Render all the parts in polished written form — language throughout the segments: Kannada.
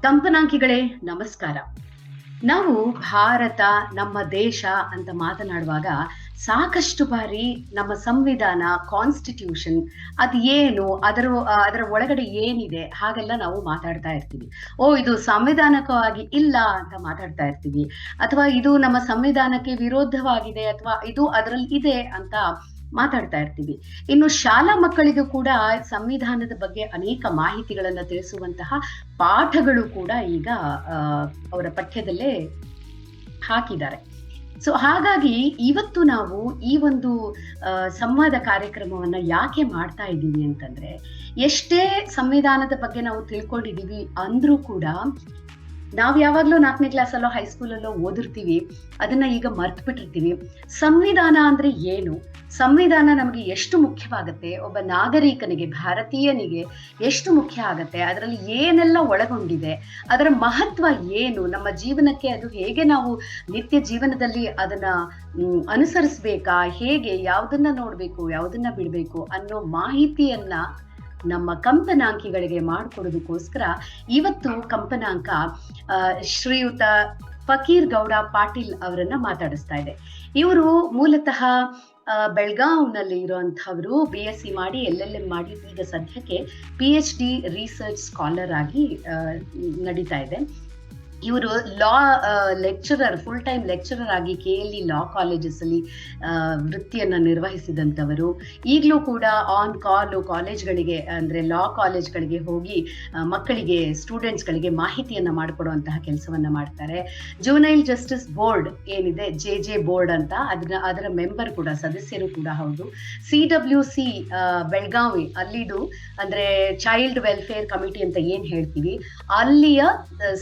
ಕಂಪನಾಂಕಿಗಳೇ ನಮಸ್ಕಾರ. ನಾವು ಭಾರತ, ನಮ್ಮ ದೇಶ ಅಂತ ಮಾತನಾಡುವಾಗ ಸಾಕಷ್ಟು ಬಾರಿ ನಮ್ಮ ಸಂವಿಧಾನ, ಕಾನ್ಸ್ಟಿಟ್ಯೂಷನ್ ಅದು ಏನು, ಅದರ ಒಳಗಡೆ ಏನಿದೆ ಹಾಗೆಲ್ಲ ನಾವು ಮಾತಾಡ್ತಾ ಇರ್ತೀವಿ. ಇದು ಸಂವಿಧಾನಿಕವಾಗಿ ಇಲ್ಲ ಅಂತ ಮಾತಾಡ್ತಾ ಇರ್ತೀವಿ, ಅಥವಾ ಇದು ನಮ್ಮ ಸಂವಿಧಾನಕ್ಕೆ ವಿರೋಧವಾಗಿದೆ, ಅಥವಾ ಇದು ಅದರಲ್ಲಿ ಇದೆ ಅಂತ ಮಾತಾಡ್ತಾ ಇರ್ತೀವಿ. ಇನ್ನು ಶಾಲಾ ಮಕ್ಕಳಿಗೂ ಕೂಡ ಸಂವಿಧಾನದ ಬಗ್ಗೆ ಅನೇಕ ಮಾಹಿತಿಗಳನ್ನ ತಿಳಿಸುವಂತಹ ಪಾಠಗಳು ಕೂಡ ಈಗ ಅವರ ಪಠ್ಯದಲ್ಲೇ ಹಾಕಿದ್ದಾರೆ. ಸೊ ಹಾಗಾಗಿ ಇವತ್ತು ನಾವು ಈ ಒಂದು ಸಂವಾದ ಕಾರ್ಯಕ್ರಮವನ್ನ ಯಾಕೆ ಮಾಡ್ತಾ ಇದ್ದೀವಿ ಅಂತಂದ್ರೆ, ಎಷ್ಟೇ ಸಂವಿಧಾನದ ಬಗ್ಗೆ ನಾವು ತಿಳ್ಕೊಂಡಿದೀವಿ ಅಂದ್ರೂ ಕೂಡ ನಾವ್ ಯಾವಾಗ್ಲೂ 4ನೇ ಕ್ಲಾಸಲ್ಲೋ ಹೈಸ್ಕೂಲಲ್ಲೋ ಓದಿರ್ತೀವಿ, ಅದನ್ನ ಈಗ ಮರ್ತು ಬಿಟ್ಟಿರ್ತೀವಿ. ಸಂವಿಧಾನ ಅಂದ್ರೆ ಏನು, ಸಂವಿಧಾನ ನಮಗೆ ಎಷ್ಟು ಮುಖ್ಯವಾಗತ್ತೆ, ಒಬ್ಬ ನಾಗರಿಕನಿಗೆ, ಭಾರತೀಯನಿಗೆ ಎಷ್ಟು ಮುಖ್ಯ ಆಗತ್ತೆ, ಅದರಲ್ಲಿ ಏನೆಲ್ಲ ಒಳಗೊಂಡಿದೆ, ಅದರ ಮಹತ್ವ ಏನು, ನಮ್ಮ ಜೀವನಕ್ಕೆ ಅದು ಹೇಗೆ ನಾವು ನಿತ್ಯ ಜೀವನದಲ್ಲಿ ಅದನ್ನ ಅನುಸರಿಸ್ಬೇಕಾ, ಹೇಗೆ, ಯಾವುದನ್ನ ನೋಡ್ಬೇಕು, ಯಾವುದನ್ನ ಬಿಡ್ಬೇಕು ಅನ್ನೋ ಮಾಹಿತಿಯನ್ನ ನಮ್ಮ ಕಂಪನಾಂಕಿಗಳಿಗೆ ಮಾಡಿಕೊಡೋದಕ್ಕೋಸ್ಕರ ಇವತ್ತು ಕಂಪನಾಂಕ ಶ್ರೀಯುತ ಫಕೀರ್ ಗೌಡ ಪಾಟೀಲ್ ಅವರನ್ನ ಮಾತಾಡಿಸ್ತಾ ಇದೆ. ಇವರು ಮೂಲತಃ ಬೆಳಗಾವ್ನಲ್ಲಿ ಇರುವಂತಹವರು, BSc ಮಾಡಿ LLM ಮಾಡಿ ಈಗ ಸದ್ಯಕ್ಕೆ PhD ರಿಸರ್ಚ್ ಸ್ಕಾಲರ್ ಆಗಿ ನಡೀತಾ ಇದೆ. ಇವರು ಲಾ ಲೆಕ್ಚರರ್, ಫುಲ್ ಟೈಮ್ ಲೆಕ್ಚರರ್ ಆಗಿ KLE ಲಾ ಕಾಲೇಜಸ್ ಅಲ್ಲಿ ವೃತ್ತಿಯನ್ನ ನಿರ್ವಹಿಸಿದಂಥವರು. ಈಗಲೂ ಕೂಡ ಆನ್ ಕಾಲ್ ಕಾಲೇಜ್ಗಳಿಗೆ, ಅಂದ್ರೆ ಲಾ ಕಾಲೇಜ್ಗಳಿಗೆ ಹೋಗಿ ಮಕ್ಕಳಿಗೆ, ಸ್ಟೂಡೆಂಟ್ಸ್ಗಳಿಗೆ ಮಾಹಿತಿಯನ್ನ ಮಾಡಿಕೊಡುವಂತಹ ಕೆಲಸವನ್ನ ಮಾಡ್ತಾರೆ. ಜುವೆನೈಲ್ ಜಸ್ಟಿಸ್ ಬೋರ್ಡ್ ಏನಿದೆ, JJ ಬೋರ್ಡ್ ಅಂತ, ಅದರ ಮೆಂಬರ್ ಕೂಡ, ಸದಸ್ಯರು ಕೂಡ ಹೌದು. CWC ಬೆಳಗಾವಿ ಅಲ್ಲಿದು, ಅಂದ್ರೆ ಚೈಲ್ಡ್ ವೆಲ್ಫೇರ್ ಕಮಿಟಿ ಅಂತ ಏನ್ ಹೇಳ್ತೀವಿ, ಅಲ್ಲಿಯ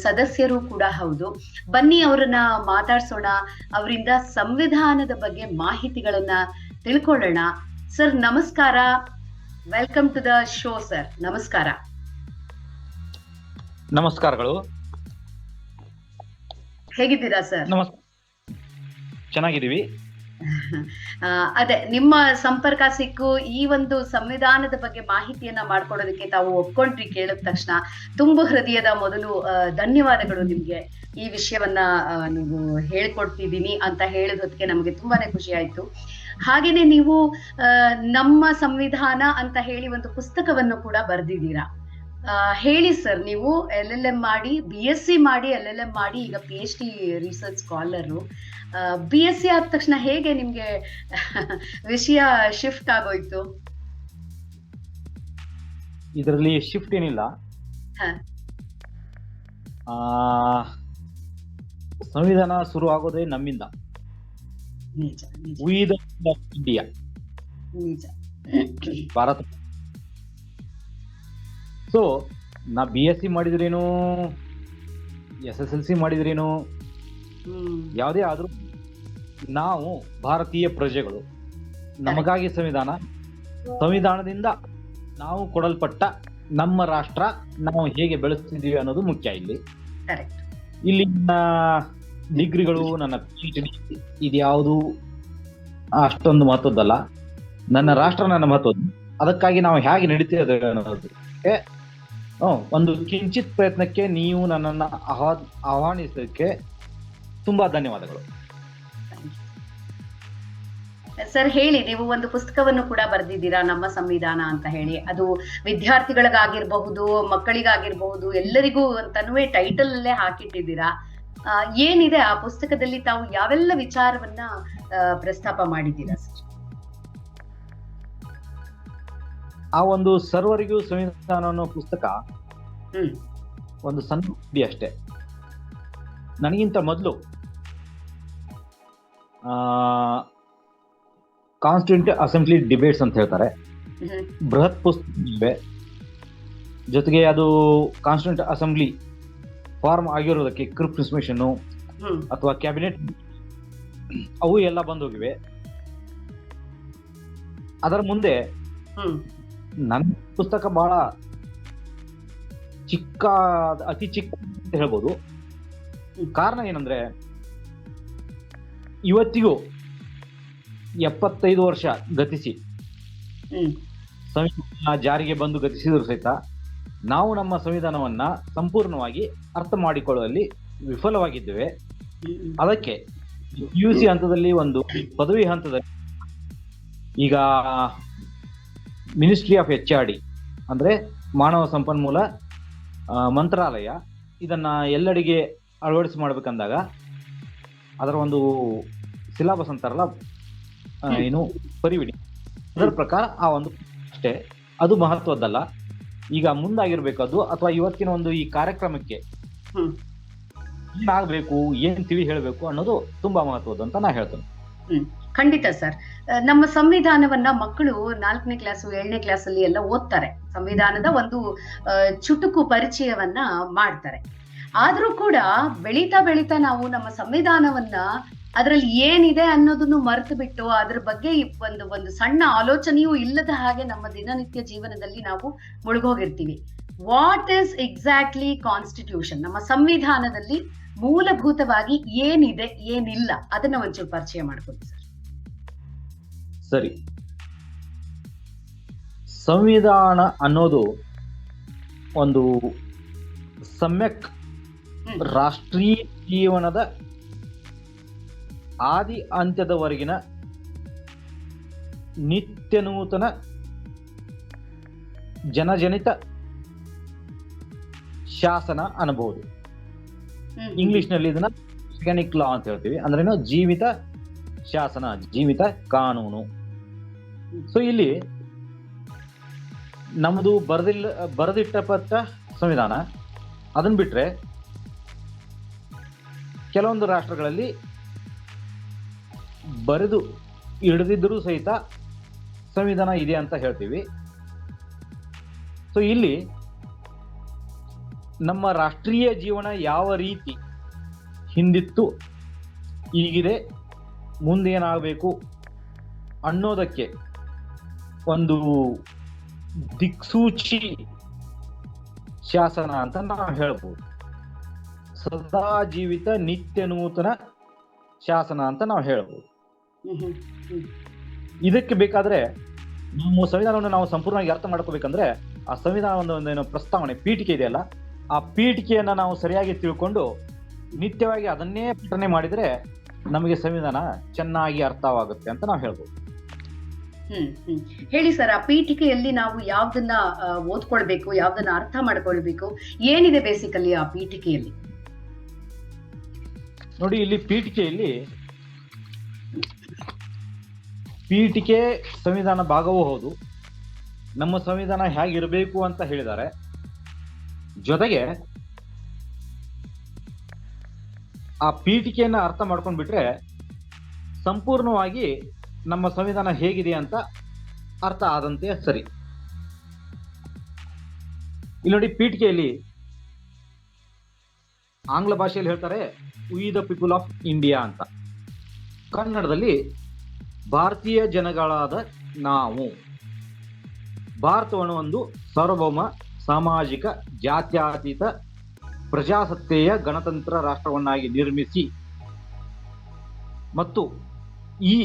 ಸದಸ್ಯರು ಕೂಡ ಹೌದು. ಬನ್ನಿ ಅವರನ್ನ ಮಾತಾಡ್ಸೋಣ, ಅವರಿಂದ ಸಂವಿಧಾನದ ಬಗ್ಗೆ ಮಾಹಿತಿಗಳನ್ನ ತಿಳ್ಕೊಳ್ಳೋಣ. ಸರ್ ನಮಸ್ಕಾರ, welcome to the show sir. ನಮಸ್ಕಾರ. ನಮಸ್ಕಾರಗಳು. ಹೇಗಿದ್ದೀರಾ ಸರ್? ಚೆನ್ನಾಗಿದ್ದೀವಿ. ಅದೇ, ನಿಮ್ಮ ಸಂಪರ್ಕ ಸಿಕ್ಕು ಈ ಒಂದು ಸಂವಿಧಾನದ ಬಗ್ಗೆ ಮಾಹಿತಿಯನ್ನ ಮಾಡ್ಕೊಡೋದಕ್ಕೆ ತಾವು ಒಪ್ಕೊಂಡ್ರಿ ಕೇಳಿದ ತಕ್ಷಣ ತುಂಬು ಹೃದಯದ ಮೊದಲು ಧನ್ಯವಾದಗಳು ನಿಮ್ಗೆ. ಈ ವಿಷಯವನ್ನ ನೀವು ಹೇಳ್ಕೊಡ್ತಿದ್ದೀನಿ ಅಂತ ಹೇಳಿದೊತ್ತಿಗೆ ನಮ್ಗೆ ತುಂಬಾನೇ ಖುಷಿ ಆಯ್ತು. ಹಾಗೇನೆ ನೀವು ನಮ್ಮ ಸಂವಿಧಾನ ಅಂತ ಹೇಳಿ ಒಂದು ಪುಸ್ತಕವನ್ನು ಕೂಡ ಬರೆದಿದ್ದೀರಾ. ಹೇಳಿ ಸರ್, ನೀವು LLM ಮಾಡಿ, BSc ಮಾಡಿ, LLM ಮಾಡಿ, ಈಗ PhD ರಿಸರ್ಚ್ ಸ್ಕಾಲರು. BSc ಆದ ತಕ್ಷಣ ಹೇಗೆ ನಿಮ್ಗೆ ವಿಷಯ ಶಿಫ್ಟ್ ಆಗೋಯ್ತು? ಇದರಲ್ಲಿ ಶಿಫ್ಟ್ ಏನಿಲ್ಲ. ಸಂವಿಧಾನ ಶುರು ಆಗೋದೇ ನಮ್ಮಿಂದ, ಇಂಡಿಯಾ, ಭಾರತ. ಸೊ ನಾ BSc ಮಾಡಿದ್ರೇನು, SSLC ಮಾಡಿದ್ರೇನು, ಯಾವುದೇ ಆದ್ರೂ ನಾವು ಭಾರತೀಯ ಪ್ರಜೆಗಳು. ನಮಗಾಗಿ ಸಂವಿಧಾನದಿಂದ ನಾವು ಕೊಡಲ್ಪಟ್ಟ ನಮ್ಮ ರಾಷ್ಟ್ರ ನಾವು ಹೇಗೆ ಬೆಳೆಸ್ತಿದೀವಿ ಅನ್ನೋದು ಮುಖ್ಯ. ಇಲ್ಲಿ ಡಿಗ್ರಿಗಳು, ನನ್ನ PhD ಇದ್ಯಾವುದು ಅಷ್ಟೊಂದು ಮಹತ್ವದ್ದಲ್ಲ. ನನ್ನ ರಾಷ್ಟ್ರ ನನ್ನ ಮಹತ್ವದ್ದು. ಅದಕ್ಕಾಗಿ ನಾವು ಹೇಗೆ ನಡೀತಿದ್ದೇವೆ ಅನ್ನೋದಕ್ಕೆ ಒಂದು ಕಿಂಚಿತ್ ಪ್ರಯತ್ನಕ್ಕೆ ನೀವು ನನ್ನನ್ನು ಆಹ್ವಾನಿಸೋದಕ್ಕೆ ತುಂಬಾ ಧನ್ಯವಾದಗಳು. ಸರ್ ಹೇಳಿ, ನೀವು ಒಂದು ಪುಸ್ತಕವನ್ನು ಕೂಡ ಬರೆದಿದ್ದೀರಾ, ನಮ್ಮ ಸಂವಿಧಾನ ಅಂತ ಹೇಳಿ. ಅದು ವಿದ್ಯಾರ್ಥಿಗಳಿಗಾಗಿರ್ಬಹುದು, ಮಕ್ಕಳಿಗಾಗಿರ್ಬಹುದು, ಎಲ್ಲರಿಗೂ ಅಂತನೂ ಟೈಟಲ್ ಅಲ್ಲೇ ಹಾಕಿಟ್ಟಿದ್ದೀರಾ. ಏನಿದೆ ಆ ಪುಸ್ತಕದಲ್ಲಿ, ತಾವು ಯಾವೆಲ್ಲ ವಿಚಾರವನ್ನ ಪ್ರಸ್ತಾಪ ಮಾಡಿದ್ದೀರಾ ಸರ್? ಆ ಒಂದು ಸರ್ವರಿಗೂ ಸಂವಿಧಾನ ಅನ್ನೋ ಪುಸ್ತಕ ಒಂದು ಸಣ್ಣ ಅಷ್ಟೇ. ನನಗಿಂತ ಮೊದಲು ಕಾನ್ಸ್ಟಿಟ್ಯೂಂಟ್ ಅಸೆಂಬ್ಲಿ ಡಿಬೇಟ್ಸ್ ಅಂತ ಹೇಳ್ತಾರೆ, ಬೃಹತ್ ಪುಸ್ತಕ. ಜೊತೆಗೆ ಅದು ಕಾನ್ಸ್ಟಿಟ್ಯೂಂಟ್ ಅಸೆಂಬ್ಲಿ ಫಾರ್ಮ್ ಆಗಿರೋದಕ್ಕೆ ಕ್ರಿಪ್ ಇನ್ಸ್ಟಿಟ್ಯೂಷನ್ ಅಥವಾ ಕ್ಯಾಬಿನೆಟ್ ಅವು ಎಲ್ಲ ಬಂದೋಗಿವೆ. ಅದರ ಮುಂದೆ ನನ್ನ ಪುಸ್ತಕ ಬಹಳ ಅತಿ ಚಿಕ್ಕ ಅಂತ ಹೇಳ್ಬೋದು. ಕಾರಣ ಏನಂದ್ರೆ, ಇವತ್ತಿಗೂ 75 ವರ್ಷ ಗತಿಸಿ ಸಂವಿಧಾನ ಜಾರಿಗೆ ಬಂದು ಗತಿಸಿದ್ರು ಸಹಿತ ನಾವು ನಮ್ಮ ಸಂವಿಧಾನವನ್ನ ಸಂಪೂರ್ಣವಾಗಿ ಅರ್ಥ ಮಾಡಿಕೊಳ್ಳುವಲ್ಲಿ ವಿಫಲವಾಗಿದ್ದೇವೆ. ಅದಕ್ಕೆ PUC ಹಂತದಲ್ಲಿ ಒಂದು ಪದವಿ ಹಂತದಲ್ಲಿ ಈಗ ಮಿನಿಸ್ಟ್ರಿ ಆಫ್ HRD ಅಂದ್ರೆ ಮಾನವ ಸಂಪನ್ಮೂಲ ಮಂತ್ರಾಲಯ ಇದನ್ನ ಎಲ್ಲೆಡೆಗೆ ಅಳವಡಿಸಿ ಮಾಡ್ಬೇಕಂದಾಗ ಅದರ ಒಂದು ಸಿಲೆಬಸ್ ಅಂತಾರಲ್ಲ, ಏನು ಪರಿವಿಡಿ, ಅದರ ಪ್ರಕಾರ ಆ ಒಂದು ಅಷ್ಟೇ, ಅದು ಮಹತ್ವದ್ದಲ್ಲ. ಈಗ ಮುಂದಾಗಿರ್ಬೇಕು ಅದು, ಅಥವಾ ಇವತ್ತಿನ ಒಂದು ಈ ಕಾರ್ಯಕ್ರಮಕ್ಕೆ ಏನಾಗಬೇಕು, ಏನ್ ತಿಳಿ ಹೇಳಬೇಕು ಅನ್ನೋದು ತುಂಬಾ ಮಹತ್ವದ್ದು ಅಂತ ನಾ ಹೇಳ್ತೇನೆ. ಖಂಡಿತ ಸರ್. ನಮ್ಮ ಸಂವಿಧಾನವನ್ನ ಮಕ್ಕಳು 4ನೇ ಕ್ಲಾಸು 7ನೇ ಕ್ಲಾಸ್ ಅಲ್ಲಿ ಎಲ್ಲ ಓದ್ತಾರೆ, ಸಂವಿಧಾನದ ಒಂದು ಚುಟುಕು ಪರಿಚಯವನ್ನ ಮಾಡ್ತಾರೆ. ಆದ್ರೂ ಕೂಡ ಬೆಳೀತಾ ಬೆಳೀತಾ ನಾವು ನಮ್ಮ ಸಂವಿಧಾನವನ್ನ ಅದರಲ್ಲಿ ಏನಿದೆ ಅನ್ನೋದನ್ನು ಮರೆತು ಬಿಟ್ಟು ಅದ್ರ ಬಗ್ಗೆ ಒಂದು ಸಣ್ಣ ಆಲೋಚನೆಯೂ ಇಲ್ಲದ ಹಾಗೆ ನಮ್ಮ ದಿನನಿತ್ಯ ಜೀವನದಲ್ಲಿ ನಾವು ಮುಳುಗೋಗಿರ್ತೀವಿ. What is exactly constitution? ನಮ್ಮ ಸಂವಿಧಾನದಲ್ಲಿ ಮೂಲಭೂತವಾಗಿ ಏನಿದೆ ಏನಿಲ್ಲ ಅದನ್ನ ಒಂಚೂರು ಪರಿಚಯ ಮಾಡ್ಕೊಳ್ಳಿ ಸರ್. ಸರಿ, ಸಂವಿಧಾನ ಅನ್ನೋದು ಒಂದು ಸಮ್ಯಕ್ ರಾಷ್ಟ್ರೀಯ ಜೀವನದ ಆದಿ ಅಂತ್ಯದವರೆಗಿನ ನಿತ್ಯ ನೂತನ ಜನಜನಿತ ಶಾಸನ ಅನ್ನಬಹುದು. ಇಂಗ್ಲಿಷ್ ನಲ್ಲಿ ಇದನ್ನ ಆರ್ಗಾನಿಕ್ ಲಾ ಅಂತ ಹೇಳ್ತೀವಿ. ಅಂದ್ರೇನು? ಜೀವಿತ ಶಾಸನ, ಜೀವಿತ ಕಾನೂನು. ಸೊ ಇಲ್ಲಿ ನಮ್ದು ಬರೆದಿಟ್ಟಪಟ್ಟ ಸಂವಿಧಾನ. ಅದನ್ನ ಬಿಟ್ರೆ ಕೆಲವೊಂದು ರಾಷ್ಟ್ರಗಳಲ್ಲಿ ಬರೆದು ಹಿಡಿದಿದ್ರೂ ಸಹಿತ ಸಂವಿಧಾನ ಇದೆ ಅಂತ ಹೇಳ್ತೀವಿ. ಸೊ ಇಲ್ಲಿ ನಮ್ಮ ರಾಷ್ಟ್ರೀಯ ಜೀವನ ಯಾವ ರೀತಿ ಹಿಂದಿತ್ತು, ಈಗಿದೆ, ಮುಂದೇನಾಗಬೇಕು ಅನ್ನೋದಕ್ಕೆ ಒಂದು ದಿಕ್ಸೂಚಿ ಶಾಸನ ಅಂತ ನಾವು ಹೇಳ್ಬೋದು. ಸದಾ ಜೀವಿತ ನಿತ್ಯ ನೂತನ ಶಾಸನ ಅಂತ ನಾವು ಹೇಳ್ಬೋದು. ಇದಕ್ಕೆ ಬೇಕಾದ್ರೆ ನಮ್ಮ ಸಂವಿಧಾನವನ್ನು ನಾವು ಸಂಪೂರ್ಣವಾಗಿ ಅರ್ಥ ಮಾಡ್ಕೋಬೇಕಂದ್ರೆ ಆ ಸಂವಿಧಾನ ಒಂದು ಪ್ರಸ್ತಾವನೆ, ಪೀಠಿಕೆ ಇದೆಯಲ್ಲ, ಆ ಪೀಠಿಕೆಯನ್ನ ನಾವು ಸರಿಯಾಗಿ ತಿಳ್ಕೊಂಡು ನಿತ್ಯವಾಗಿ ಅದನ್ನೇ ಪಠನೆ ಮಾಡಿದ್ರೆ ನಮಗೆ ಸಂವಿಧಾನ ಚೆನ್ನಾಗಿ ಅರ್ಥವಾಗುತ್ತೆ ಅಂತ ನಾವು ಹೇಳ್ಬೋದು. ಹೇಳಿ ಸರ್, ಆ ಪೀಠಿಕೆಯಲ್ಲಿ ನಾವು ಯಾವ್ದನ್ನ ಓದ್ಕೊಳ್ಬೇಕು, ಯಾವ್ದನ್ನ ಅರ್ಥ ಮಾಡ್ಕೊಳ್ಬೇಕು, ಏನಿದೆ ಬೇಸಿಕಲಿ ಆ ಪೀಠಿಕೆಯಲ್ಲಿ? ನೋಡಿ, ಇಲ್ಲಿ ಪೀಠಿಕೆ ಸಂವಿಧಾನ ಭಾಗವೂ ಹೌದು. ನಮ್ಮ ಸಂವಿಧಾನ ಹೇಗಿರಬೇಕು ಅಂತ ಹೇಳಿದ್ದಾರೆ. ಜೊತೆಗೆ ಆ ಪೀಠಿಕೆಯನ್ನ ಅರ್ಥ ಮಾಡ್ಕೊಂಡ್ಬಿಟ್ರೆ ಸಂಪೂರ್ಣವಾಗಿ ನಮ್ಮ ಸಂವಿಧಾನ ಹೇಗಿದೆ ಅಂತ ಅರ್ಥ ಆದಂತೆ ಸರಿ. ಇಲ್ಲಿ ನೋಡಿ, ಪೀಠಿಕೆಯಲ್ಲಿ ಆಂಗ್ಲ ಭಾಷೆಯಲ್ಲಿ ಹೇಳ್ತಾರೆ V the people of India ಅಂತ. ಕನ್ನಡದಲ್ಲಿ ಭಾರತೀಯ ಜನಗಳಾದ ನಾವು ಭಾರತವನ್ನು ಒಂದು ಸಾರ್ವಭೌಮ ಸಾಮಾಜಿಕ ಜಾತ್ಯತೀತ ಪ್ರಜಾಸತ್ತೆಯ ಗಣತಂತ್ರ ರಾಷ್ಟ್ರವನ್ನಾಗಿ ನಿರ್ಮಿಸಿ ಮತ್ತು ಈ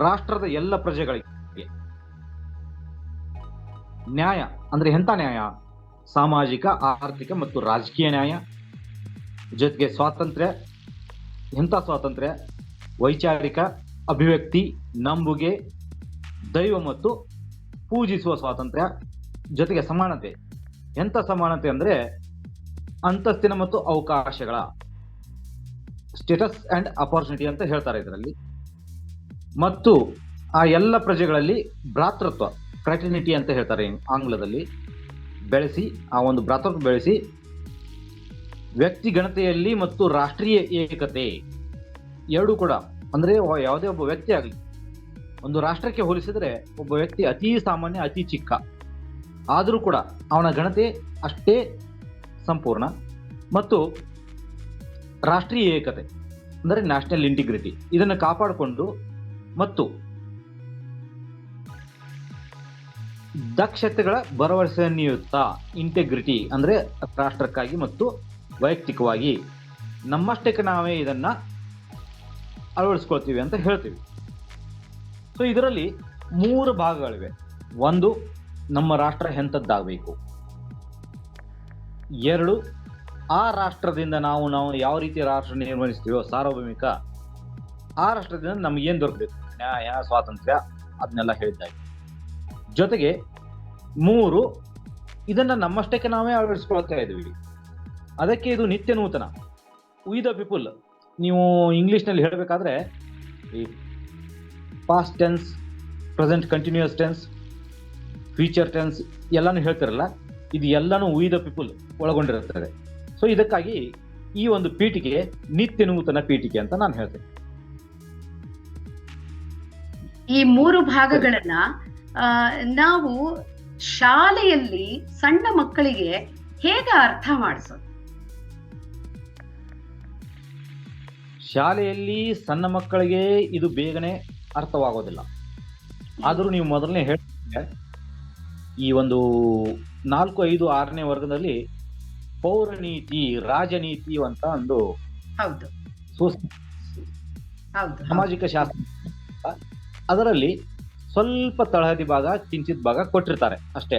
ರಾಷ್ಟ್ರದ ಎಲ್ಲ ಪ್ರಜೆಗಳಿಗೆ ನ್ಯಾಯ ಅಂದ್ರೆ ಎಂಥ ನ್ಯಾಯ? ಸಾಮಾಜಿಕ, ಆರ್ಥಿಕ ಮತ್ತು ರಾಜಕೀಯ ನ್ಯಾಯ, ಜೊತೆಗೆ ಸ್ವಾತಂತ್ರ್ಯ. ಎಂಥ ಸ್ವಾತಂತ್ರ್ಯ? ವೈಚಾರಿಕ ಅಭಿವ್ಯಕ್ತಿ, ನಂಬುಗೆ, ದೈವ ಮತ್ತು ಪೂಜಿಸುವ ಸ್ವಾತಂತ್ರ್ಯ, ಜೊತೆಗೆ ಸಮಾನತೆ. ಎಂಥ ಸಮಾನತೆ ಅಂದ್ರೆ ಅಂತಸ್ತಿನ ಮತ್ತು ಅವಕಾಶಗಳ, ಸ್ಟೇಟಸ್ ಅಂಡ್ ಅಪಾರ್ಚುನಿಟಿ ಅಂತ ಹೇಳ್ತಾರೆ ಇದರಲ್ಲಿ. ಮತ್ತು ಆ ಎಲ್ಲ ಪ್ರಜೆಗಳಲ್ಲಿ ಭ್ರಾತೃತ್ವ, ಫ್ರಾಟರ್ನಿಟಿ ಅಂತ ಹೇಳ್ತಾರೆ ಆಂಗ್ಲದಲ್ಲಿ, ಬೆಳೆಸಿ ಆ ಒಂದು ಭ್ರಾತೃತ್ವ ಬೆಳೆಸಿ ವ್ಯಕ್ತಿ ಗಣತೆಯಲ್ಲಿ ಮತ್ತು ರಾಷ್ಟ್ರೀಯ ಏಕತೆ ಎರಡೂ ಕೂಡ. ಅಂದ್ರೆ ಯಾವುದೇ ಒಬ್ಬ ವ್ಯಕ್ತಿ ಆಗಲಿ, ಒಂದು ರಾಷ್ಟ್ರಕ್ಕೆ ಹೋಲಿಸಿದ್ರೆ ಒಬ್ಬ ವ್ಯಕ್ತಿ ಅತಿ ಸಾಮಾನ್ಯ, ಅತಿ ಚಿಕ್ಕ, ಆದರೂ ಕೂಡ ಅವನ ಗಣತೆ ಅಷ್ಟೇ ಸಂಪೂರ್ಣ. ಮತ್ತು ರಾಷ್ಟ್ರೀಯ ಏಕತೆ ಅಂದರೆ ನ್ಯಾಷನಲ್ ಇಂಟಿಗ್ರಿಟಿ, ಇದನ್ನು ಕಾಪಾಡಿಕೊಂಡು ಮತ್ತು ದಕ್ಷತೆಗಳ ಭರವಸೆಯುತ ಇಂಟೆಗ್ರಿಟಿ ಅಂದ್ರೆ ರಾಷ್ಟ್ರಕ್ಕಾಗಿ ಮತ್ತು ವೈಯಕ್ತಿಕವಾಗಿ ನಮ್ಮಷ್ಟಕ್ಕೆ ನಾವೇ ಇದನ್ನ ಅಳವಡಿಸ್ಕೊಳ್ತೀವಿ ಅಂತ ಹೇಳ್ತೀವಿ. ಸೊ ಇದರಲ್ಲಿ 3 ಭಾಗಗಳಿವೆ. ಒಂದು, ನಮ್ಮ ರಾಷ್ಟ್ರ ಎಂಥದ್ದಾಗಬೇಕು. ಎರಡು, ಆ ರಾಷ್ಟ್ರದಿಂದ ನಾವು ಯಾವ ರೀತಿ ರಾಷ್ಟ್ರ ನಿರ್ವಹಿಸ್ತೀವೋ ಸಾರ್ವಭೌಮಿಕ, ಆ ರಾಷ್ಟ್ರದಿಂದ ನಮ್ಗೆ ಏನ್ ದೊರಕಬೇಕು, ನ್ಯಾಯ, ಸ್ವಾತಂತ್ರ್ಯ, ಅದನ್ನೆಲ್ಲ ಹೇಳಿದ್ದಾಗಿ. ಜೊತೆಗೆ 3, ಇದನ್ನ ನಮ್ಮಷ್ಟಕ್ಕೆ ನಾವೇ ಅಳವಡಿಸ್ಕೊಳ್ತಾ ಇದ್ದೀವಿ. ಅದಕ್ಕೆ ಇದು ನಿತ್ಯ ನೂತನ. ವಿ ದ ಪೀಪಲ್, ನೀವು ಇಂಗ್ಲಿಷ್ನಲ್ಲಿ ಹೇಳಬೇಕಾದ್ರೆ ಈ past tense, present continuous tense, future tense ಎಲ್ಲಾನು ಹೇಳ್ತಿರಲ್ಲ, ಇದು ಎಲ್ಲಾನು ವಿ ದ ಪೀಪಲ್ ಒಳಗೊಂಡಿರುತ್ತದೆ. ಸೊ ಇದಕ್ಕಾಗಿ ಈ ಒಂದು ಪೀಠಿಕೆ ನಿತ್ಯ ನೂತನ ಪೀಠಿಕೆ ಅಂತ ನಾನು ಹೇಳ್ತೇನೆ. ಈ 3 ಭಾಗಗಳನ್ನ ನಾವು ಶಾಲೆಯಲ್ಲಿ ಸಣ್ಣ ಮಕ್ಕಳಿಗೆ ಹೇಗೆ ಅರ್ಥ ಮಾಡಿಸೋದು? ಶಾಲೆಯಲ್ಲಿ ಸಣ್ಣ ಮಕ್ಕಳಿಗೆ ಇದು ಬೇಗನೆ ಅರ್ಥವಾಗೋದಿಲ್ಲ. ಆದರೂ ನೀವು ಮೊದಲನೇ ಹೇಳಿದ್ರೆ ಈ ಒಂದು 4, 5, 6ನೇ ವರ್ಗದಲ್ಲಿ ಪೌರನೀತಿ, ರಾಜನೀತಿ ಅಂತ ಒಂದು ಹೌದು ಹೌದು ಸಾಮಾಜಿಕ ಶಾಸ್ತ್ರ, ಅದರಲ್ಲಿ ಸ್ವಲ್ಪ ತಳಹದಿ ಭಾಗ, ಕಿಂಚಿತ್ ಭಾಗ ಕೊಟ್ಟಿರ್ತಾರೆ ಅಷ್ಟೇ.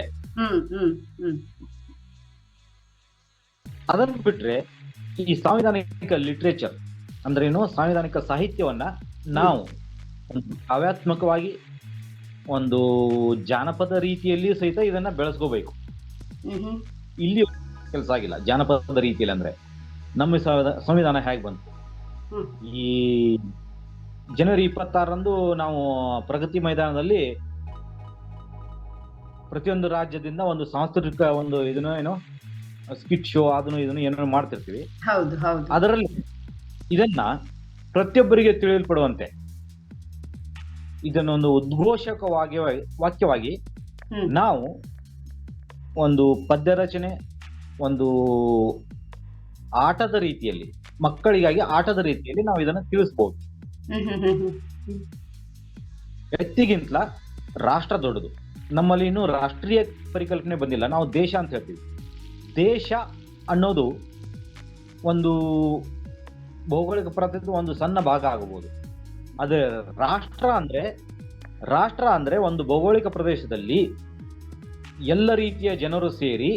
ಅದನ್ನು ಬಿಟ್ರೆ ಈ ಸಾಂವಿಧಾನಿಕ ಲಿಟ್ರೇಚರ್ ಅಂದ್ರೆ ಏನು, ಸಾಂವಿಧಾನಿಕ ಸಾಹಿತ್ಯವನ್ನ ನಾವು ಕಾವ್ಯಾತ್ಮಕವಾಗಿ ಒಂದು ಜಾನಪದ ರೀತಿಯಲ್ಲಿ ಸಹಿತ ಇದನ್ನ ಬೆಳೆಸ್ಕೋಬೇಕು. ಇಲ್ಲಿ ಕೆಲಸ ಆಗಿಲ್ಲ ಜಾನಪದ ರೀತಿಯಲ್ಲಿ. ಅಂದ್ರೆ ನಮ್ಮ ಸಂವಿಧಾನ ಹೇಗೆ ಬಂತು, ಈ ಜನವರಿ 26ರಂದು ನಾವು ಪ್ರಗತಿ ಮೈದಾನದಲ್ಲಿ ಪ್ರತಿಯೊಂದು ರಾಜ್ಯದಿಂದ ಒಂದು ಸಾಂಸ್ಕೃತಿಕ ಒಂದು ಇದನ್ನ ಸ್ಕಿಟ್ ಶೋ ಅದನ್ನು ಇದನ್ನು ಏನೋ ಮಾಡ್ತಿರ್ತೀವಿ. ಅದರಲ್ಲಿ ಇದನ್ನ ಪ್ರತಿಯೊಬ್ಬರಿಗೆ ತಿಳಿಯಲ್ಪಡುವಂತೆ ಇದನ್ನೊಂದು ಉದ್ಘೋಷಕವಾಗಿ ವಾಕ್ಯವಾಗಿ ನಾವು ಒಂದು ಪದ್ಯ ರಚನೆ, ಒಂದು ಆಟದ ರೀತಿಯಲ್ಲಿ, ಮಕ್ಕಳಿಗಾಗಿ ಆಟದ ರೀತಿಯಲ್ಲಿ ನಾವು ಇದನ್ನ ತಿಳಿಸ್ಬೋದು. ವ್ಯಕ್ತಿಗಿಂತಲ ರಾಷ್ಟ್ರ ದೊಡ್ಡದು. ನಮ್ಮಲ್ಲಿ ಇನ್ನೂ ರಾಷ್ಟ್ರೀಯ ಪರಿಕಲ್ಪನೆ ಬಂದಿಲ್ಲ. ನಾವು ದೇಶ ಅಂತ ಹೇಳ್ತೀವಿ. ದೇಶ ಅನ್ನೋದು ಒಂದು ಭೌಗೋಳಿಕ ಪ್ರಾಂತ್ಯದ ಒಂದು ಸಣ್ಣ ಭಾಗ ಆಗಬಹುದು. ಅದೇ ರಾಷ್ಟ್ರ ಅಂದ್ರೆ ಒಂದು ಭೌಗೋಳಿಕ ಪ್ರದೇಶದಲ್ಲಿ ಎಲ್ಲ ರೀತಿಯ ಜನರು ಸೇರಿ,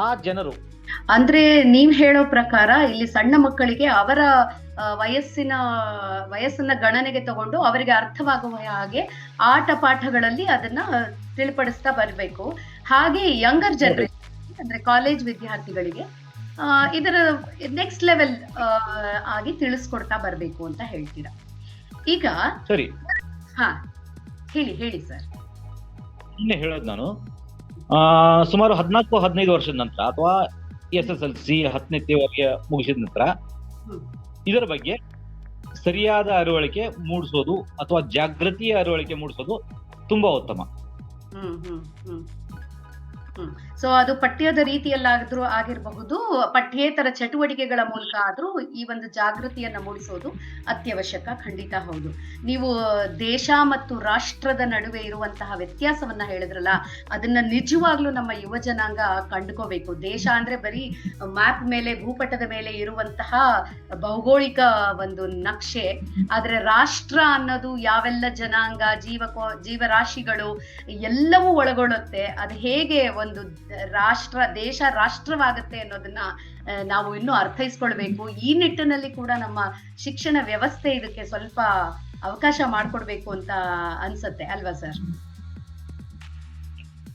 ಆ ಜನರು ಅಂದ್ರೆ ನೀವ್ ಹೇಳೋ ಪ್ರಕಾರ ಇಲ್ಲಿ ಸಣ್ಣ ಮಕ್ಕಳಿಗೆ ಅವರ ವಯಸ್ಸನ್ನ ಗಣನೆಗೆ ತಗೊಂಡು ಅವರಿಗೆ ಅರ್ಥವಾಗುವ ಹಾಗೆ ಆಟ ಪಾಠಗಳಲ್ಲಿ ಅದನ್ನ ತಿಳಿಪಡಿಸ್ತಾ ಬರ್ಬೇಕು. ಹಾಗೆ ಯಂಗರ್ ಜನರೇಷನ್ ಅಂದ್ರೆ ಕಾಲೇಜ್ ವಿದ್ಯಾರ್ಥಿಗಳಿಗೆ ಇದರ ನೆಕ್ಸ್ಟ್ ಲೆವೆಲ್ ಆಗಿ ತಿಳಿಸ್ಕೊಡ್ತಾ ಬರ್ಬೇಕು ಅಂತ ಹೇಳ್ತೀರಾ. ಈಗ ಸರಿ, ಹೇಳಿ ಸರ್. ಹೇಳೋದು ನಾನು ಸುಮಾರು 14-15 ವರ್ಷದ ನಂತರ ಅಥವಾ SSLC 10ನೇ ಮುಗಿಸಿದ ನಂತರ ಇದರ ಬಗ್ಗೆ ಸರಿಯಾದ ಅರಿವಳಿಕೆ ಮೂಡಿಸೋದು ಅಥವಾ ಜಾಗೃತಿಯ ಅರಿವಳಿಕೆ ಮೂಡಿಸೋದು ತುಂಬಾ ಉತ್ತಮ. ಸೊ ಅದು ಪಠ್ಯದ ರೀತಿಯಲ್ಲಾದ್ರೂ ಆಗಿರಬಹುದು, ಪಠ್ಯೇತರ ಚಟುವಟಿಕೆಗಳ ಮೂಲಕ ಆದ್ರೂ ಈ ಒಂದು ಜಾಗೃತಿಯನ್ನ ಮೂಡಿಸೋದು ಅತ್ಯವಶ್ಯಕ. ಖಂಡಿತ ಹೌದು. ನೀವು ದೇಶ ಮತ್ತು ರಾಷ್ಟ್ರದ ನಡುವೆ ಇರುವಂತಹ ವ್ಯತ್ಯಾಸವನ್ನ ಹೇಳಿದ್ರಲ್ಲ, ಅದನ್ನ ನಿಜವಾಗ್ಲೂ ನಮ್ಮ ಯುವ ಜನಾಂಗ ಕಂಡುಕೋಬೇಕು. ದೇಶ ಅಂದ್ರೆ ಬರೀ ಮ್ಯಾಪ್ ಮೇಲೆ, ಭೂಪಟದ ಮೇಲೆ ಇರುವಂತಹ ಭೌಗೋಳಿಕ ಒಂದು ನಕ್ಷೆ. ಆದ್ರೆ ರಾಷ್ಟ್ರ ಅನ್ನೋದು ಯಾವೆಲ್ಲ ಜನಾಂಗ, ಜೀವರಾಶಿಗಳು ಎಲ್ಲವೂ ಒಳಗೊಳ್ಳುತ್ತೆ. ಅದು ಹೇಗೆ ಒಂದು ದೇಶ ರಾಷ್ಟ್ರವಾಗುತ್ತೆ ಅನ್ನೋದನ್ನ ನಾವು ಇನ್ನೂ ಅರ್ಥೈಸ್ಕೊಳ್ಬೇಕು. ಈ ನಿಟ್ಟಿನಲ್ಲಿ ಕೂಡ ನಮ್ಮ ಶಿಕ್ಷಣ ವ್ಯವಸ್ಥೆ ಇದಕ್ಕೆ ಸ್ವಲ್ಪ ಅವಕಾಶ ಮಾಡಿಕೊಡ್ಬೇಕು ಅಂತ ಅನ್ಸುತ್ತೆ ಅಲ್ವಾ ಸರ್?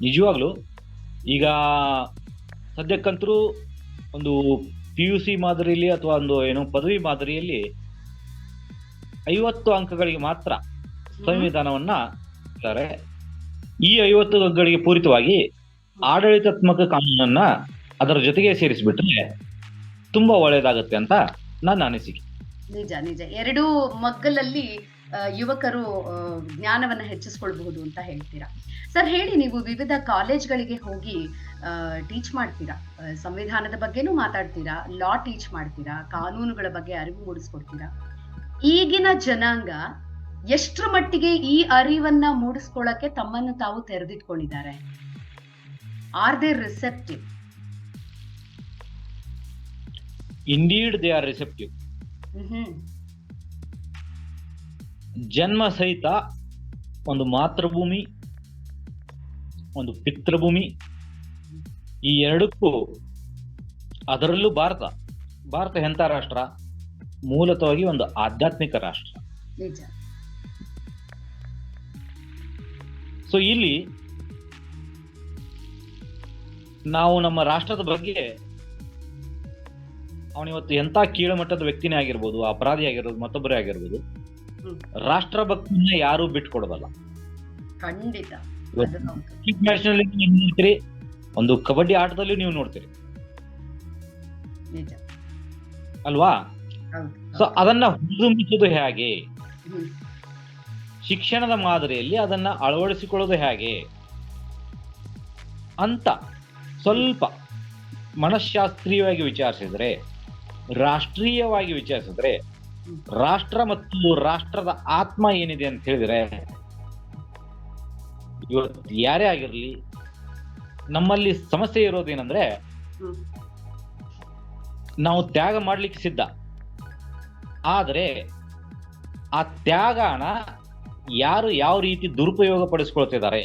ನಿಜವಾಗ್ಲು ಈಗ ಸದ್ಯಕ್ಕಂತರೂ ಒಂದು PUC ಮಾದರಿಯಲ್ಲಿ ಅಥವಾ ಒಂದು ಪದವಿ ಮಾದರಿಯಲ್ಲಿ 50 ಅಂಕಗಳಿಗೆ ಮಾತ್ರ ಸಂವಿಧಾನವನ್ನ ಇದ್ದಾರೆ. ಈ 50 ಅಂಕಗಳಿಗೆ ಪೂರಿತವಾಗಿ ಆಡಳಿತಾತ್ಮಕ ಕಾನೂನನ್ನ ಅದರ ಜೊತೆಗೆ ಸೇರಿಸಿಬಿಟ್ರೆ ತುಂಬಾ ಒಳ್ಳೇದಾಗತ್ತೆ ಅಂತ ನನ್ನ ಅನಿಸಿಕೆ. ನಿಜ. ಎರಡೂ ಮಗ್ಗಲಲ್ಲಿ ಯುವಕರು ಜ್ಞಾನವನ್ನ ಹೆಚ್ಚಿಸ್ಕೊಳ್ಬಹುದು ಅಂತ ಹೇಳ್ತೀರಾ ಸರ್. ಹೇಳಿ, ನೀವು ವಿವಿಧ ಕಾಲೇಜ್ಗಳಿಗೆ ಹೋಗಿ ಟೀಚ್ ಮಾಡ್ತೀರಾ, ಸಂವಿಧಾನದ ಬಗ್ಗೆನೂ ಮಾತಾಡ್ತೀರಾ, ಲಾ ಟೀಚ್ ಮಾಡ್ತೀರಾ, ಕಾನೂನುಗಳ ಬಗ್ಗೆ ಅರಿವು ಮೂಡಿಸ್ಕೊಡ್ತೀರಾ. ಈಗಿನ ಜನಾಂಗ ಎಷ್ಟರ ಮಟ್ಟಿಗೆ ಈ ಅರಿವನ್ನ ಮೂಡಿಸ್ಕೊಳ್ಳಕ್ಕೆ ತಮ್ಮನ್ನು ತಾವು ತೆರೆದಿಟ್ಕೊಂಡಿದ್ದಾರೆ? Are they receptive? Indeed, they are receptive. ಜನ್ಮ ಸಹಿತ ಒಂದು ಮಾತೃಭೂಮಿ, ಒಂದು ಪಿತೃಭೂಮಿ, ಈ ಎರಡಕ್ಕೂ ಅದರಲ್ಲೂ ಭಾರತ ಎಂಥ ರಾಷ್ಟ್ರ? ಮೂಲತಃವಾಗಿ ಒಂದು ಆಧ್ಯಾತ್ಮಿಕ ರಾಷ್ಟ್ರ. ನಿಜ. ಸೊ ಇಲ್ಲಿ ನಾವು ನಮ್ಮ ರಾಷ್ಟ್ರದ ಬಗ್ಗೆ, ಅವನಿವತ್ತು ಎಂಥ ಕೀಳುಮಟ್ಟದ ವ್ಯಕ್ತಿನೇ ಆಗಿರ್ಬೋದು, ಅಪರಾಧಿ ಆಗಿರ್ಬೋದು, ಮತ್ತೊಬ್ಬರೇ ಆಗಿರ್ಬೋದು, ಹ್ಮ್. ರಾಷ್ಟ್ರ ಭಕ್ತಿಯನ್ನ ಯಾರು ಬಿಟ್ಕೊಡೋದಲ್ಲ. ಖಂಡಿತ. ಇವತ್ತು ಅದು ಹೌದು. ಕ್ರಿಕೆಟ್ ಮ್ಯಾಚ್ನಲ್ಲಿ ನೀವು ನೋಡ್ತೀರಿ, ಒಂದು ಕಬಡ್ಡಿ ಆಟದಲ್ಲಿ ನೀವು ನೋಡ್ತೀರಿ ನಿಜ. ಅಲ್ವಾ? ಹೌದು. ಸೊ ಅದನ್ನ ಹುರಿದುಂಬಿಸೋದು ಹೇಗೆ, ಹ್ಮ್. ಶಿಕ್ಷಣದ ಮಾದರಿಯಲ್ಲಿ ಅದನ್ನ ಅಳವಡಿಸಿಕೊಳ್ಳೋದು ಹೇಗೆ ಅಂತ ಸ್ವಲ್ಪ ಮನಃಶಾಸ್ತ್ರೀಯವಾಗಿ ವಿಚಾರಿಸಿದ್ರೆ, ರಾಷ್ಟ್ರೀಯವಾಗಿ ವಿಚಾರಿಸಿದ್ರೆ, ರಾಷ್ಟ್ರ ಮತ್ತು ರಾಷ್ಟ್ರದ ಆತ್ಮ ಏನಿದೆ ಅಂತ ಹೇಳಿದ್ರೆ, ಇವತ್ತು ಯಾರೇ ಆಗಿರ್ಲಿ, ನಮ್ಮಲ್ಲಿ ಸಮಸ್ಯೆ ಇರೋದೇನಂದ್ರೆ, ಹ್ಮ್. ನಾವು ತ್ಯಾಗ ಮಾಡ್ಲಿಕ್ಕೆ ಸಿದ್ಧ, ಆದರೆ ಆ ತ್ಯಾಗನ ಯಾರು ಯಾವ ರೀತಿ ದುರುಪಯೋಗ ಪಡಿಸ್ಕೊಳ್ತಿದ್ದಾರೆ.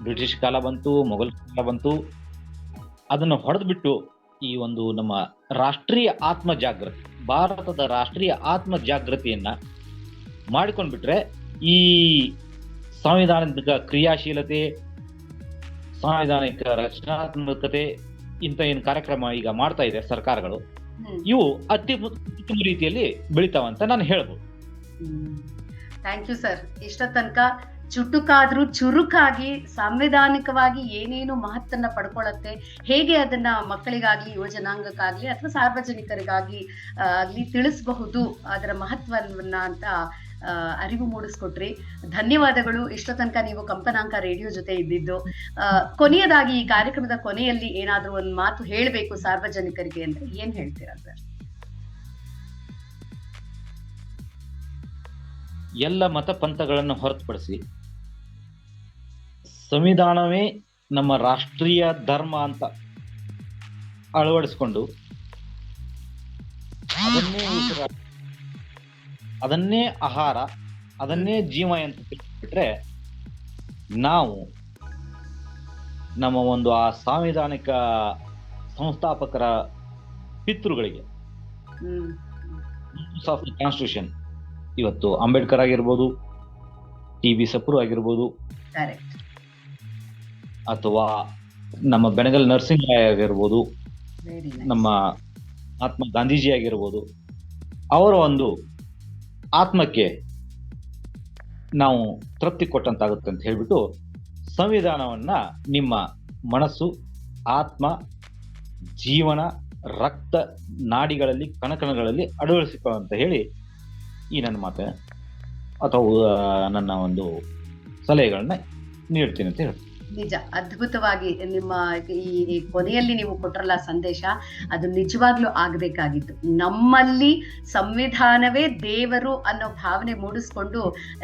ಬ್ರಿಟಿಷ್ ಕಾಲ ಬಂತು, ಮೊಘಲ್ ಕಾಲ ಬಂತು, ಅದನ್ನು ಹೊಡೆದು ಬಿಟ್ಟು ಈ ಒಂದು ನಮ್ಮ ರಾಷ್ಟ್ರೀಯ ಆತ್ಮ ಜಾಗೃತಿ, ಭಾರತದ ರಾಷ್ಟ್ರೀಯ ಆತ್ಮ ಜಾಗೃತಿಯನ್ನ ಮಾಡಿಕೊಂಡ್ಬಿಟ್ರೆ, ಈ ಸಾಂವಿಧಾನಿಕ ಕ್ರಿಯಾಶೀಲತೆ, ಸಾಂವಿಧಾನಿಕ ರಚನಾತ್ಮಕತೆ, ಇಂಥ ಏನು ಕಾರ್ಯಕ್ರಮ ಈಗ ಮಾಡ್ತಾ ಇದೆ ಸರ್ಕಾರಗಳು, ಇವು ಅತ್ಯುತ್ತಮ ರೀತಿಯಲ್ಲಿ ಬೆಳಿತಾವಂತ ನಾನು ಹೇಳ್ಬೋದು. Thank you sir. ಇಷ್ಟ ತನಕ ಚುಟುಕಾದ್ರೂ ಚುರುಕಾಗಿ ಸಾಂವಿಧಾನಿಕವಾಗಿ ಏನೇನು ಮಹತ್ತನ್ನ ಪಡ್ಕೊಳ್ಳುತ್ತೆ, ಹೇಗೆ ಅದನ್ನ ಮಕ್ಕಳಿಗಾಗ್ಲಿ, ಯುವ ಜನಾಂಗಕ್ಕಾಗ್ಲಿ ಅಥವಾ ಸಾರ್ವಜನಿಕರಿಗಾಗಿ ಆಗ್ಲಿ ತಿಳಿಸಬಹುದು ಅದರ ಮಹತ್ವವನ್ನ ಅಂತ ಅರಿವು ಮೂಡಿಸ್ಕೊಟ್ರಿ. ಧನ್ಯವಾದಗಳು. ಇಷ್ಟ ತನಕ ನೀವು ಕಂಪನಾಂಕ ರೇಡಿಯೋ ಜೊತೆ ಇದ್ದಿದ್ದು. ಕೊನೆಯದಾಗಿ ಈ ಕಾರ್ಯಕ್ರಮದ ಕೊನೆಯಲ್ಲಿ ಏನಾದ್ರೂ ಒಂದು ಮಾತು ಹೇಳಬೇಕು ಸಾರ್ವಜನಿಕರಿಗೆ ಅಂದ್ರೆ ಏನ್ ಹೇಳ್ತೀರಾ ಸರ್? ಎಲ್ಲ ಮತ ಪಂಥಗಳನ್ನು ಹೊರತುಪಡಿಸಿ ಸಂವಿಧಾನವೇ ನಮ್ಮ ರಾಷ್ಟ್ರೀಯ ಧರ್ಮ ಅಂತ ಅಳವಡಿಸಿಕೊಂಡು ಅದನ್ನೇ ಉಸಿರಾಟ, ಅದನ್ನೇ ಆಹಾರ, ಅದನ್ನೇ ಜೀವ ಅಂತ ತಿಳ್ಬಿಟ್ರೆ, ನಾವು ನಮ್ಮ ಒಂದು ಆ ಸಾಂವಿಧಾನಿಕ ಸಂಸ್ಥಾಪಕರ ಪಿತೃಗಳಿಗೆ, ಕಾನ್ಸ್ಟಿಟ್ಯೂಷನ್, ಇವತ್ತು ಅಂಬೇಡ್ಕರ್ ಆಗಿರ್ಬೋದು, ಟಿ.ಬಿ. ಸಪ್ರು ಆಗಿರ್ಬೋದು, ಅಥವಾ ನಮ್ಮ ಬೆಣಗಲ್ ನರಸಿಂಹರಾಯ ಆಗಿರ್ಬೋದು, ನಮ್ಮ ಮಹಾತ್ಮ ಗಾಂಧೀಜಿ ಆಗಿರ್ಬೋದು, ಅವರ ಒಂದು ಆತ್ಮಕ್ಕೆ ನಾವು ತೃಪ್ತಿ ಕೊಟ್ಟಂತಾಗುತ್ತೆ ಅಂತ ಹೇಳ್ಬಿಟ್ಟು ಸಂವಿಧಾನವನ್ನ ನಿಮ್ಮ ಮನಸ್ಸು, ಆತ್ಮ, ಜೀವನ, ರಕ್ತ ನಾಡಿಗಳಲ್ಲಿ, ಕಣಕಣಗಳಲ್ಲಿ ಅಳವಡಿಸಿಕೊಳ್ಳುವಂತ ಹೇಳಿ ಈ ನನ್ನ ಮಾತು ಅಥವಾ ನನ್ನ ಒಂದು ಸಲಹೆಗಳನ್ನ ನೀಡ್ತೀನಿ ಅಂತ ಹೇಳ್ತೀನಿ. ನಿಜ, ಅದ್ಭುತವಾಗಿ ನಿಮ್ಮ ಈ ಕೊನೆಯಲ್ಲಿ ನೀವು ಕೊಟ್ರಲ್ಲ ಸಂದೇಶ, ಅದು ನಿಜವಾಗ್ಲೂ ಆಗ್ಬೇಕಾಗಿತ್ತು. ನಮ್ಮಲ್ಲಿ ಸಂವಿಧಾನವೇ ದೇವರು ಅನ್ನೋ ಭಾವನೆ ಮೂಡಿಸ್ಕೊಂಡು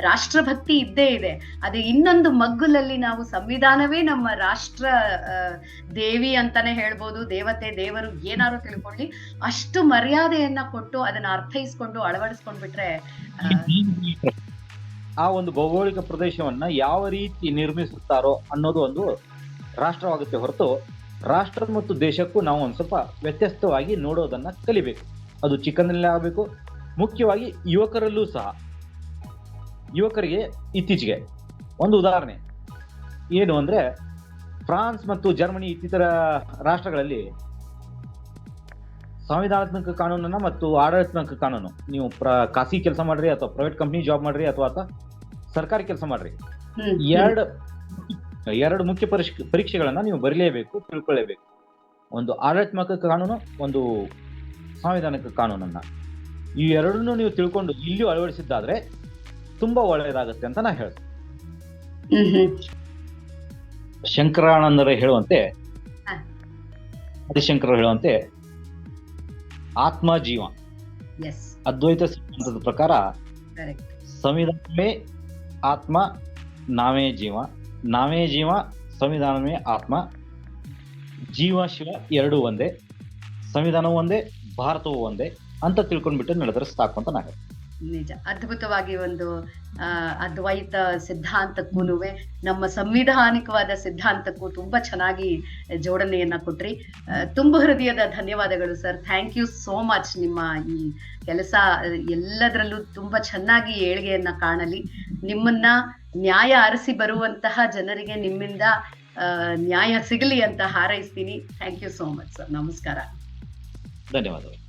ರಾಷ್ಟ್ರಭಕ್ತಿ ಇದ್ದೇ ಇದೆ. ಅದೇ ಇನ್ನೊಂದು ಮಗ್ಗುಲಲ್ಲಿ ನಾವು ಸಂವಿಧಾನವೇ ನಮ್ಮ ರಾಷ್ಟ್ರ ದೇವಿ ಅಂತಾನೆ ಹೇಳ್ಬೋದು, ದೇವತೆ, ದೇವರು ಏನಾದ್ರು ತಿಳ್ಕೊಳ್ಳಿ, ಅಷ್ಟು ಮರ್ಯಾದೆಯನ್ನ ಕೊಟ್ಟು ಅದನ್ನ ಅರ್ಥೈಸ್ಕೊಂಡು ಅಳವಡಿಸ್ಕೊಂಡ್ಬಿಟ್ರೆ ಆ ಒಂದು ಭೌಗೋಳಿಕ ಪ್ರದೇಶವನ್ನ ಯಾವ ರೀತಿ ನಿರ್ಮಿಸುತ್ತಾರೋ ಅನ್ನೋದು ಒಂದು ರಾಷ್ಟ್ರವಾಗುತ್ತೆ ಹೊರತು, ರಾಷ್ಟ್ರ ಮತ್ತು ದೇಶಕ್ಕೂ ನಾವು ಒಂದು ಸ್ವಲ್ಪ ವ್ಯತ್ಯಸ್ತವಾಗಿ ನೋಡೋದನ್ನ ಕಲಿಬೇಕು. ಅದು ಚಿಕ್ಕಂದಿನಲ್ಲೇ ಆಗಬೇಕು. ಮುಖ್ಯವಾಗಿ ಯುವಕರಲ್ಲೂ ಸಹ. ಯುವಕರಿಗೆ ಇತ್ತೀಚೆಗೆ ಒಂದು ಉದಾಹರಣೆ ಏನು ಅಂದ್ರೆ, ಫ್ರಾನ್ಸ್ ಮತ್ತು ಜರ್ಮನಿ ಇತ್ತೀತರ ರಾಷ್ಟ್ರಗಳಲ್ಲಿ ಸಂವಿಧಾನಾತ್ಮಕ ಕಾನೂನನ್ನ ಮತ್ತು ಆಡಳಿತಾತ್ಮಕ ಕಾನೂನು, ನೀವು ಖಾಸಗಿ ಕೆಲಸ ಮಾಡ್ರಿ ಅಥವಾ ಪ್ರೈವೇಟ್ ಕಂಪ್ನಿ ಜಾಬ್ ಮಾಡ್ರಿ ಅಥವಾ ಸರ್ಕಾರಿ ಕೆಲಸ ಮಾಡ್ರಿ, ಎರಡು ಮುಖ್ಯ ಪರೀಕ್ಷೆಗಳನ್ನ ನೀವು ಬರೀಲೇಬೇಕು, ತಿಳ್ಕೊಳ್ಳೇಬೇಕು. ಒಂದು ಆಡಳಿತಾತ್ಮಕ ಕಾನೂನು, ಒಂದು ಸಾಂವಿಧಾನಿಕ ಕಾನೂನನ್ನ. ಈ ಎರಡನ್ನೂ ನೀವು ತಿಳ್ಕೊಂಡು ಇಲ್ಲಿಯೂ ಅಳವಡಿಸಿದ್ದಾದ್ರೆ ತುಂಬಾ ಒಳ್ಳೆಯದಾಗುತ್ತೆ ಅಂತ ನಾ ಹೇಳ್ತೀನಿ. ಶಂಕರಾನಂದರು ಹೇಳುವಂತೆ, ಆದಿಶಂಕರರು ಹೇಳುವಂತೆ, ಆತ್ಮ ಜೀವ, ಅದ್ವೈತ ಸಿದ್ಧಾಂತದ ಪ್ರಕಾರ ಸಂವಿಧಾನವೇ ಆತ್ಮ, ನಾವೇ ಜೀವ, ನಾವೇ ಜೀವ, ಸಂವಿಧಾನವೇ ಆತ್ಮ, ಜೀವ ಶಿವ ಎರಡೂ ಒಂದೇ, ಸಂವಿಧಾನವೂ ಒಂದೇ, ಭಾರತವೂ ಒಂದೇ ಅಂತ ತಿಳ್ಕೊಂಡ್ಬಿಟ್ಟು ನಡೆದ್ರೆ ಸಾಕು ಅಂತ ನಾನು ನಿಜ. ಅದ್ಭುತವಾಗಿ ಒಂದು ಅದ್ವೈತ ಸಿದ್ಧಾಂತಕ್ಕೂನುವೆ, ನಮ್ಮ ಸಂವಿಧಾನಿಕವಾದ ಸಿದ್ಧಾಂತಕ್ಕೂ ತುಂಬಾ ಚೆನ್ನಾಗಿ ಜೋಡಣೆಯನ್ನ ಕೊಟ್ರಿ. ತುಂಬ ಹೃದಯದ ಧನ್ಯವಾದಗಳು sir. Thank you so much. ನಿಮ್ಮ ಈ ಕೆಲಸ ಎಲ್ಲದರಲ್ಲೂ ತುಂಬಾ ಚೆನ್ನಾಗಿ ಏಳಿಗೆಯನ್ನ ಕಾಣಲಿ. ನಿಮ್ಮನ್ನ ನ್ಯಾಯ ಅರಸಿ ಬರುವಂತಹ ಜನರಿಗೆ ನಿಮ್ಮಿಂದ ನ್ಯಾಯ ಸಿಗಲಿ ಅಂತ ಹಾರೈಸ್ತೀನಿ. Thank you so much sir. ನಮಸ್ಕಾರ. ಧನ್ಯವಾದಗಳು.